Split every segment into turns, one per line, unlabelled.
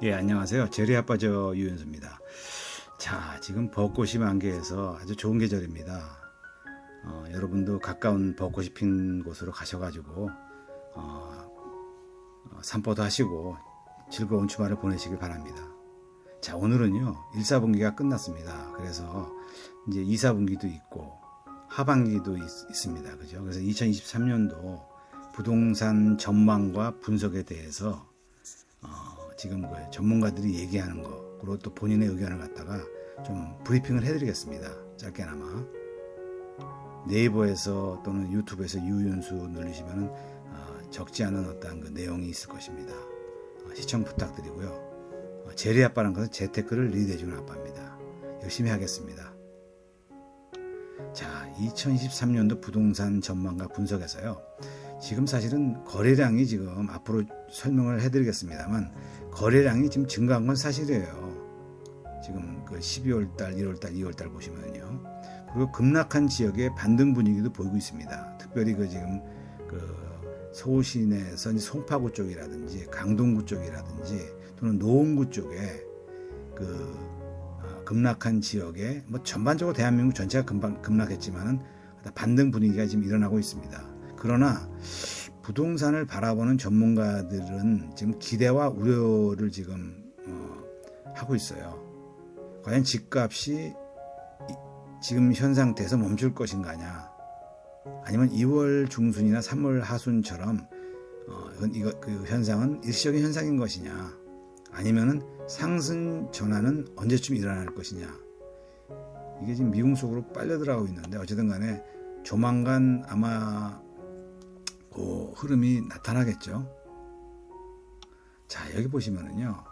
예, 안녕하세요. 제리아빠저 유연수입니다. 자, 지금 벚꽃이 만개해서 아주 좋은 계절입니다. 여러분도 가까운 벚꽃이 핀 곳으로 가셔가지고 산보도 하시고 즐거운 주말을 보내시길 바랍니다. 자, 오늘은요 1사분기가 끝났습니다. 그래서 이제 2사분기도 있고 하반기도 있습니다. 그죠? 그래서 2023년도 부동산 전망과 분석에 대해서 지금 그 전문가들이 얘기하는 거 그리고 또 본인의 의견을 갖다가 좀 브리핑을 해드리겠습니다. 짧게나마 네이버에서 또는 유튜브에서 유윤수 누르시면은 적지 않은 어떤 그 내용이 있을 것입니다. 시청 부탁드리고요. 제리아빠라는 것은 재테크를 리드해주는 아빠입니다. 열심히 하겠습니다. 자, 2023년도 부동산 전망과 분석에서요. 지금 사실은 거래량이 지금 앞으로 설명을 해드리겠습니다만 거래량이 지금 증가한 건 사실이에요. 지금 그 12월달, 1월달, 2월달 보시면요. 그리고 급락한 지역의 반등 분위기도 보이고 있습니다. 특별히 그 지금 그 서울 시내에서 송파구 쪽이라든지 강동구 쪽이라든지 또는 노원구 쪽에 그 급락한 지역에 뭐 전반적으로 대한민국 전체가 급락했지만은 반등 분위기가 지금 일어나고 있습니다. 그러나 부동산을 바라보는 전문가들은 지금 기대와 우려를 지금 하고 있어요. 과연 집값이 지금 현 상태에서 멈출 것인가냐, 아니면 2월 중순이나 3월 하순처럼 그 현상은 일시적인 현상인 것이냐, 아니면은 상승 전환은 언제쯤 일어날 것이냐. 이게 지금 미궁 속으로 빨려 들어가고 있는데 어쨌든 간에 조만간 아마 그 흐름이 나타나겠죠. 자, 여기 보시면은요.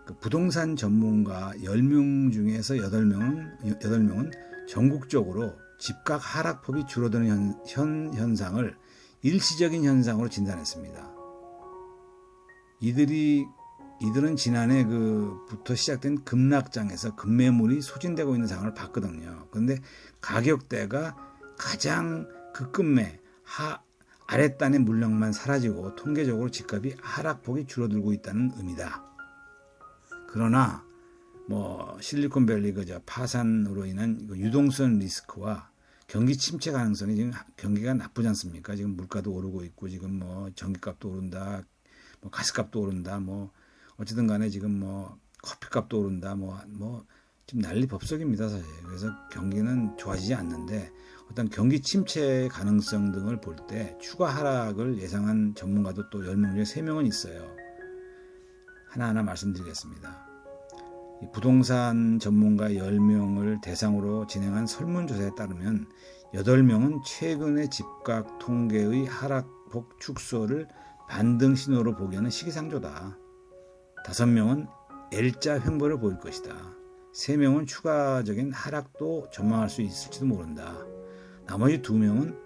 그 부동산 전문가 10명 중에서 8명은 전국적으로 집값 하락폭이 줄어드는 현상을 일시적인 현상으로 진단했습니다. 이들은 지난해 부터 시작된 급락장에서 급매물이 소진되고 있는 상황을 봤거든요. 그런데 가격대가 가장 급매 아랫단의 물량만 사라지고 통계적으로 집값이 하락폭이 줄어들고 있다는 의미다. 그러나 실리콘밸리 파산으로 인한 유동성 리스크와 경기 침체 가능성이 지금 경기가 나쁘지 않습니까? 지금 물가도 오르고 있고 지금 전기값도 오른다, 가스값도 오른다, 어쨌든 간에 지금 커피값도 오른다, 지금 난리 법석입니다, 사실. 그래서 경기는 좋아지지 않는데 어떤 경기 침체 가능성 등을 볼 때 추가 하락을 예상한 전문가도 또 10명 중에 3명은 있어요. 하나하나 말씀드리겠습니다. 부동산 전문가 10명을 대상으로 진행한 설문조사에 따르면 8명은 최근의 집값 통계의 하락폭 축소를 반등 신호로 보기에는 시기상조다. 5명은 L자 횡보를 보일 것이다. 3명은 추가적인 하락도 전망할 수 있을지도 모른다. 나머지 2명은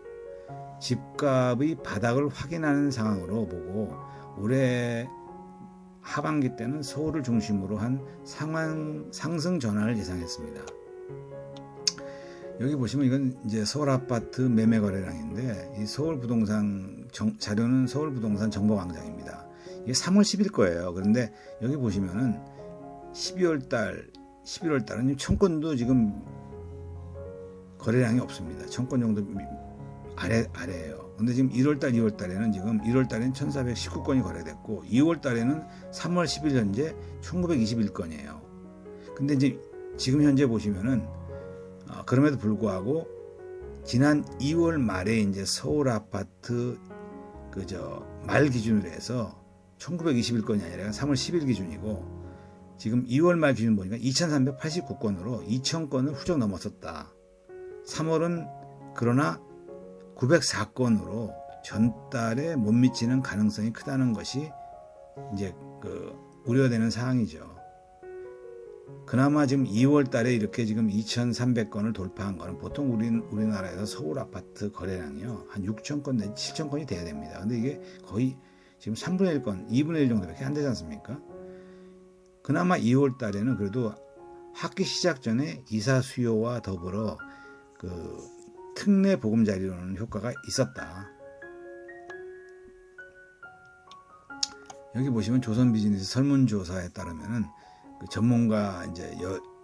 집값의 바닥을 확인하는 상황으로 보고 올해 하반기 때는 서울을 중심으로 한 상승 전환을 예상했습니다. 여기 보시면 이건 이제 서울 아파트 매매 거래량인데 이 서울 부동산 자료는 서울 부동산 정보광장입니다. 이게 3월 10일 거예요. 그런데 여기 보시면은 11월 달은 청건도 지금 거래량이 없습니다. 청건 정도 아래예요. 근데 지금 1월달, 2월달에는 지금 1월달에는 1419건이 거래됐고 2월달에는 3월 10일 현재 1921건이에요. 근데 이제 지금 현재 보시면은 그럼에도 불구하고 지난 2월 말에 이제 서울 아파트 말 기준으로 해서 1921건이 아니라 3월 10일 기준이고 지금 2월 말 기준 보니까 2389건으로 2000건을 훌쩍 넘었었다. 3월은 그러나 904건으로 전달에 못 미치는 가능성이 크다는 것이 이제 우려되는 사항이죠. 그나마 지금 2월 달에 이렇게 지금 2,300건을 돌파한 거는 보통 우리나라에서 서울 아파트 거래량이요. 한 6,000건 내지 7,000건이 돼야 됩니다. 근데 이게 거의 지금 3분의 1건, 2분의 1 정도밖에 안 되지 않습니까? 그나마 2월 달에는 그래도 학기 시작 전에 이사 수요와 더불어 특례 보금자리로는 효과가 있었다. 여기 보시면 조선비즈니스 설문조사에 따르면은 그 전문가 이제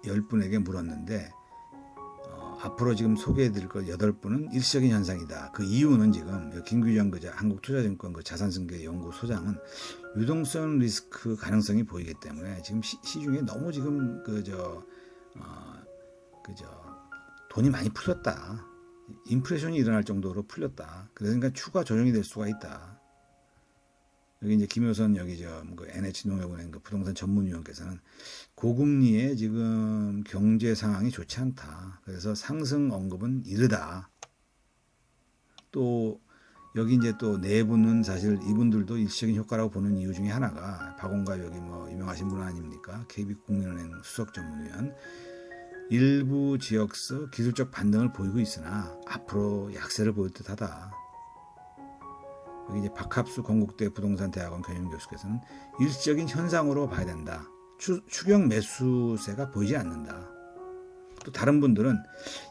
10분에게 물었는데 앞으로 지금 소개해드릴 것 8분은 일시적인 현상이다. 그 이유는 지금 김규정 한국투자증권 자산승계연구소장은 유동성 리스크 가능성이 보이기 때문에 지금 시중에 너무 지금 돈이 많이 풀렸다. 인플레이션이 일어날 정도로 풀렸다. 그러니까 추가 조정이 될 수가 있다. 여기 이제 김효선 NH농협은행 부동산 전문위원께서는 고금리에 지금 경제 상황이 좋지 않다. 그래서 상승 언급은 이르다. 또 여기 이제 또 내부는 사실 이분들도 일시적인 효과라고 보는 이유 중에 하나가 박원갑 여기 유명하신 분 아닙니까? KB국민은행 수석 전문위원. 일부 지역서 기술적 반등을 보이고 있으나 앞으로 약세를 보일 듯하다. 여기 이제 박합수 건국대 부동산대학원 경영교수께서는 일시적인 현상으로 봐야 된다. 추경 매수세가 보이지 않는다. 또 다른 분들은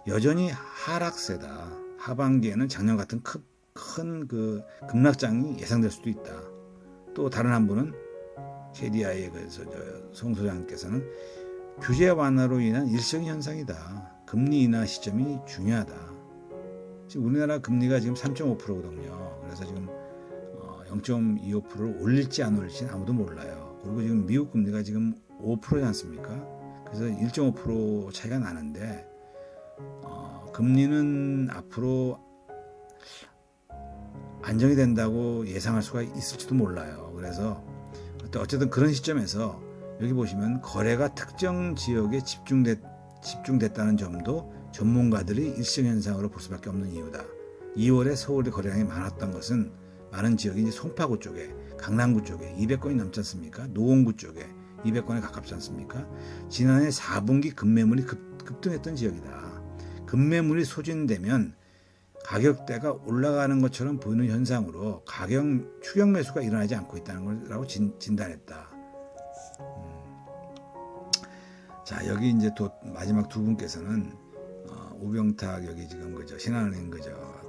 여전히 하락세다. 하반기에는 작년 같은 큰 급락장이 예상될 수도 있다. 또 다른 한 분은 KDI의 송 소장께서는 규제 완화로 인한 일시적인 현상이다. 금리 인하 시점이 중요하다. 지금 우리나라 금리가 지금 3.5%거든요. 그래서 지금 0.25%를 올릴지 안 올릴지는 아무도 몰라요. 그리고 지금 미국 금리가 지금 5%지 않습니까? 그래서 1.5% 차이가 나는데 금리는 앞으로 안정이 된다고 예상할 수가 있을지도 몰라요. 그래서 어쨌든 그런 시점에서 여기 보시면 거래가 특정 지역에 집중됐다는 점도 전문가들이 일시적 현상으로 볼 수밖에 없는 이유다. 2월에 서울의 거래량이 많았던 것은 많은 지역이 이제 송파구 쪽에, 강남구 쪽에 200건이 넘지 않습니까? 노원구 쪽에 200건에 가깝지 않습니까? 지난해 4분기 급매물이 급등했던 지역이다. 급매물이 소진되면 가격대가 올라가는 것처럼 보이는 현상으로 추격 매수가 일어나지 않고 있다는 거라고 진단했다. 자, 여기 이제 또 마지막 두 분께서는 오병탁 여기 지금 신한은행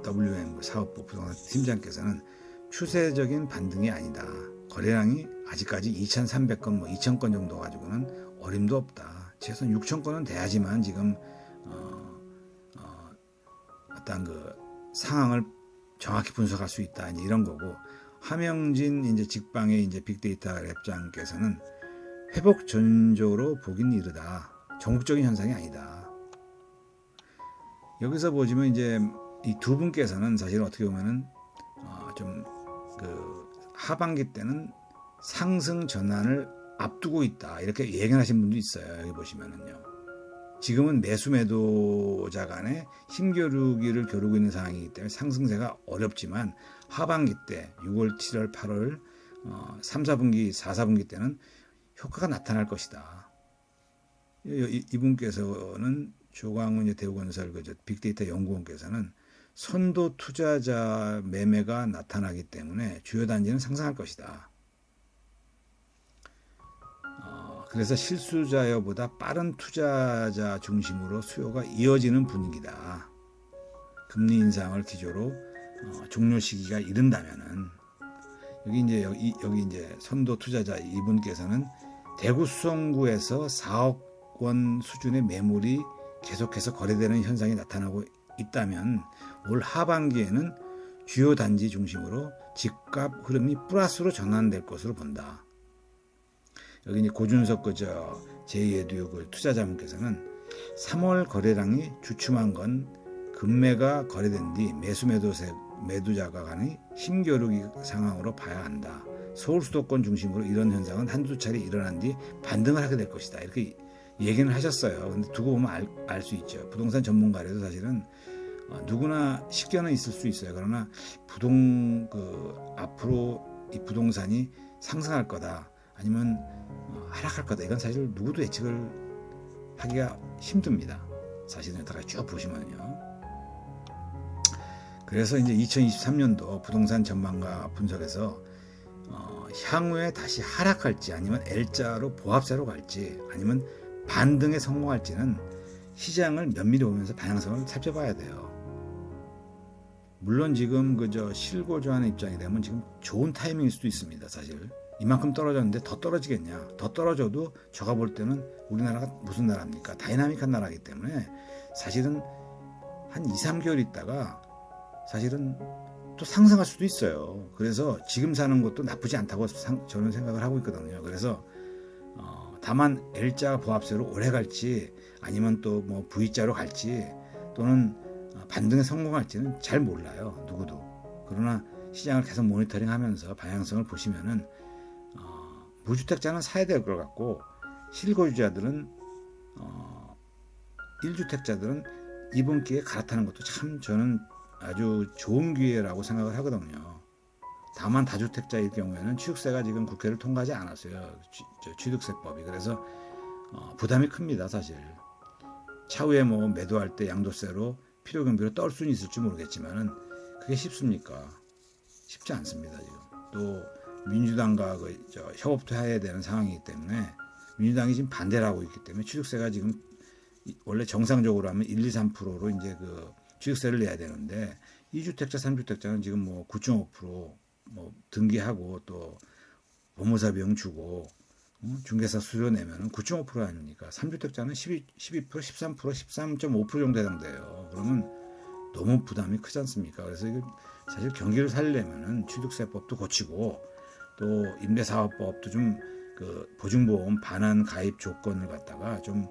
WM 사업부 부동산 팀장께서는 추세적인 반등이 아니다. 거래량이 아직까지 2,300건 2,000건 정도 가지고는 어림도 없다. 최소한 6,000건은 돼야지만 지금 어떤 상황을 정확히 분석할 수 있다. 이런 거고, 함영진 이제 직방의 이제 빅데이터 랩장께서는 회복 전조로 보긴 이르다. 전국적인 현상이 아니다. 여기서 보시면 이제 이 두 분께서는 사실 어떻게 보면은 하반기 때는 상승 전환을 앞두고 있다. 이렇게 예견하신 분도 있어요. 여기 보시면은요. 지금은 매수매도자 간에 힘겨루기를 겨루고 있는 상황이기 때문에 상승세가 어렵지만 하반기 때 6월, 7월, 8월 3, 4분기, 4, 4분기 때는 효과가 나타날 것이다. 이분께서는 조광훈 대우건설 빅데이터 연구원께서는 선도 투자자 매매가 나타나기 때문에 주요 단지는 상승할 것이다. 그래서 실수자여보다 빠른 투자자 중심으로 수요가 이어지는 분위기다. 금리 인상을 기조로 종료 시기가 이른다면은 여기 이제 선도 투자자 이분께서는 대구 수성구에서 4억 원 수준의 매물이 계속해서 거래되는 현상이 나타나고 있다면 올 하반기에는 주요 단지 중심으로 집값 흐름이 플러스로 전환될 것으로 본다. 여기 이제 고준석 제2에듀 투자자분께서는 3월 거래량이 주춤한 건 급매가 거래된 뒤 매도자가 간의 힘겨루기 상황으로 봐야 한다. 서울 수도권 중심으로 이런 현상은 한두 차례 일어난 뒤 반등을 하게 될 것이다. 이렇게 얘기는 하셨어요. 근데 두고 보면 알 수 있죠. 부동산 전문가라도 사실은 누구나 식견은 있을 수 있어요. 그러나 앞으로 이 부동산이 상승할 거다, 아니면 하락할 거다, 이건 사실 누구도 예측을 하기가 힘듭니다. 사실은 여기다가 쭉 보시면요. 그래서 이제 2023년도 부동산 전망가 분석에서 향후에 다시 하락할지, 아니면 L자로 보합세로 갈지, 아니면 반등에 성공할지는 시장을 면밀히 보면서 방향성을 살펴봐야 돼요. 물론 지금 실고조하는 입장이 되면 지금 좋은 타이밍일 수도 있습니다. 사실 이만큼 떨어졌는데 더 떨어지겠냐? 더 떨어져도 제가 볼 때는 우리나라가 무슨 나라입니까? 다이나믹한 나라이기 때문에 사실은 한 2, 3개월 있다가 사실은 또 상승할 수도 있어요. 그래서 지금 사는 것도 나쁘지 않다고 저는 생각을 하고 있거든요. 그래서 다만 L자 보합세로 오래 갈지 아니면 또 뭐 V자로 갈지 또는 반등에 성공할지는 잘 몰라요. 누구도. 그러나 시장을 계속 모니터링하면서 방향성을 보시면은 무주택자는 사야 될 것 같고 실거주자들은 1주택자들은 이번 기회에 갈아타는 것도 참 저는 아주 좋은 기회라고 생각을 하거든요. 다만 다주택자일 경우에는 취득세가 지금 국회를 통과하지 않았어요. 취득세법이. 그래서 부담이 큽니다. 사실. 차후에 뭐 매도할 때 양도세로 필요경비로 떨 수는 있을지 모르겠지만은 그게 쉽습니까? 쉽지 않습니다. 지금. 또 민주당과 협업도 해야 되는 상황이기 때문에 민주당이 지금 반대를 하고 있기 때문에 취득세가 지금 원래 정상적으로 하면 1, 2, 3%로 이제 그 취득세를 내야 되는데 2주택자, 3주택자는 지금 뭐 9.5% 뭐 등기하고 또 보모사 비용 주고 중개사 수수료 내면은 9.5% 아닙니까? 3주택자는 12%, 13%, 13.5% 정도 해당돼요. 그러면 너무 부담이 크지 않습니까? 그래서 이게 사실 경기를 살리려면은 취득세법도 고치고 또 임대사업법도 좀 그 보증보험 반환 가입 조건을 갖다가 좀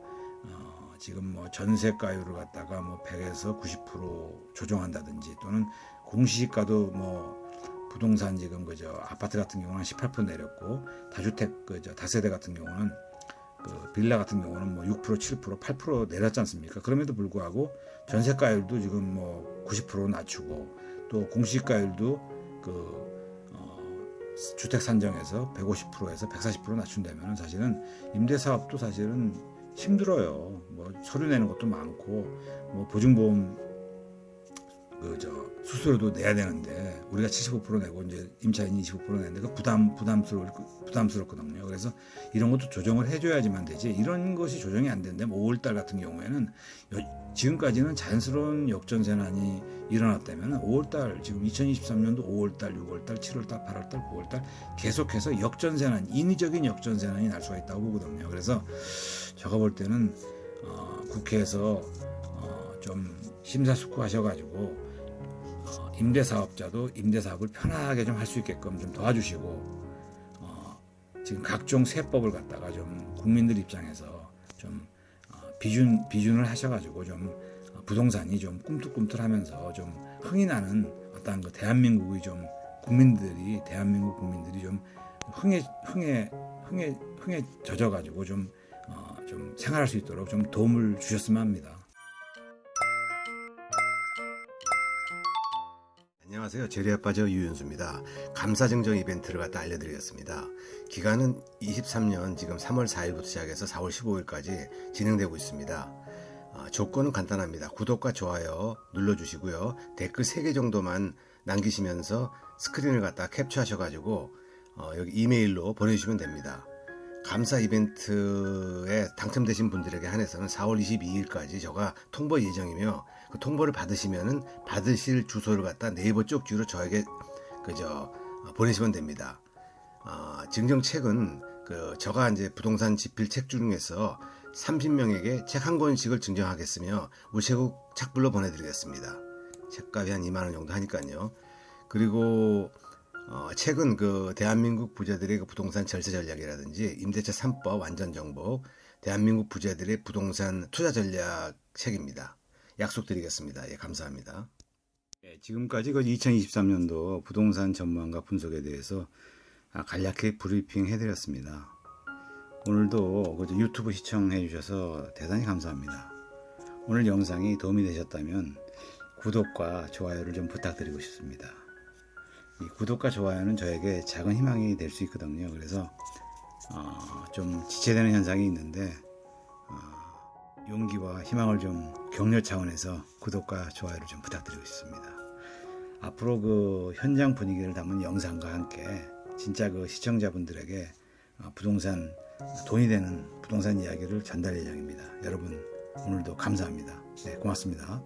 지금 뭐 전세가율을 갖다가 뭐 100에서 90% 조정한다든지 또는 공시지가도 뭐 부동산 지금 그저 아파트 같은 경우는 18% 내렸고 다주택 그저 다세대 같은 경우는 그 빌라 같은 경우는 뭐 6%, 7%, 8% 내렸지 않습니까? 그럼에도 불구하고 전세가율도 지금 뭐 90% 낮추고 또 공시지가율도 그 주택 산정에서 150%에서 140% 낮춘다면 사실은 임대사업도 사실은 힘들어요. 뭐 서류 내는 것도 많고 뭐 보증보험 수수료도 내야 되는데 우리가 75% 내고 이제 임차인이 25% 내는데 그 부담스럽거든요. 그래서 이런 것도 조정을 해줘야지만 되지. 이런 것이 조정이 안 되는데 뭐 5월달 같은 경우에는 지금까지는 자연스러운 역전세난이 일어났다면 5월달 지금 2023년도 5월달, 6월달, 7월달, 8월달, 9월달 계속해서 역전세난, 인위적인 역전세난이 날 수가 있다고 보거든요. 그래서 제가 볼 때는 국회에서 좀 심사숙고하셔가지고 임대사업자도 임대사업을 편하게 좀 할 수 있게끔 좀 도와주시고 지금 각종 세법을 갖다가 좀 국민들 입장에서 좀 비준을 하셔가지고 좀 부동산이 좀 꿈틀꿈틀하면서 좀 흥이 나는 어떤 그 대한민국 국민들이 좀 흥에 젖어가지고 좀 생활할 수 있도록 좀 도움을 주셨으면 합니다.
안녕하세요. 재래아빠저 유윤수입니다. 감사증정 이벤트를 갖다 알려드리겠습니다. 기간은 23년 지금 3월 4일부터 시작해서 4월 15일까지 진행되고 있습니다. 조건은 간단합니다. 구독과 좋아요 눌러주시고요. 댓글 3개 정도만 남기시면서 스크린을 갖다 캡처하셔가지고 여기 이메일로 보내주시면 됩니다. 감사 이벤트에 당첨되신 분들에게 한해서는 4월 22일까지 제가 통보 예정이며 그 통보를 받으시면은 받으실 주소를 갖다 네이버 쪽지로 저에게 보내시면 됩니다. 증정책은 제가 이제 부동산 집필 책 중에서 30명에게 책 한 권씩을 증정하겠으며 우체국 착불로 보내드리겠습니다. 책값이 한 2만 원 정도 하니까요. 그리고 책은 대한민국 부자들의 부동산 절세 전략이라든지 임대차 3법 완전 정복, 대한민국 부자들의 부동산 투자 전략 책입니다. 약속드리겠습니다. 예, 감사합니다.
지금까지 2023년도 부동산 전망과 분석에 대해서 간략히 브리핑 해드렸습니다. 오늘도 유튜브 시청해 주셔서 대단히 감사합니다. 오늘 영상이 도움이 되셨다면 구독과 좋아요를 좀 부탁드리고 싶습니다. 이 구독과 좋아요는 저에게 작은 희망이 될 수 있거든요. 그래서 좀 지체되는 현상이 있는데 용기와 희망을 좀 격려 차원에서 구독과 좋아요를 좀 부탁드리고 싶습니다. 앞으로 현장 분위기를 담은 영상과 함께 진짜 시청자분들에게 부동산 돈이 되는 부동산 이야기를 전달 예정입니다. 여러분 오늘도 감사합니다. 네, 고맙습니다.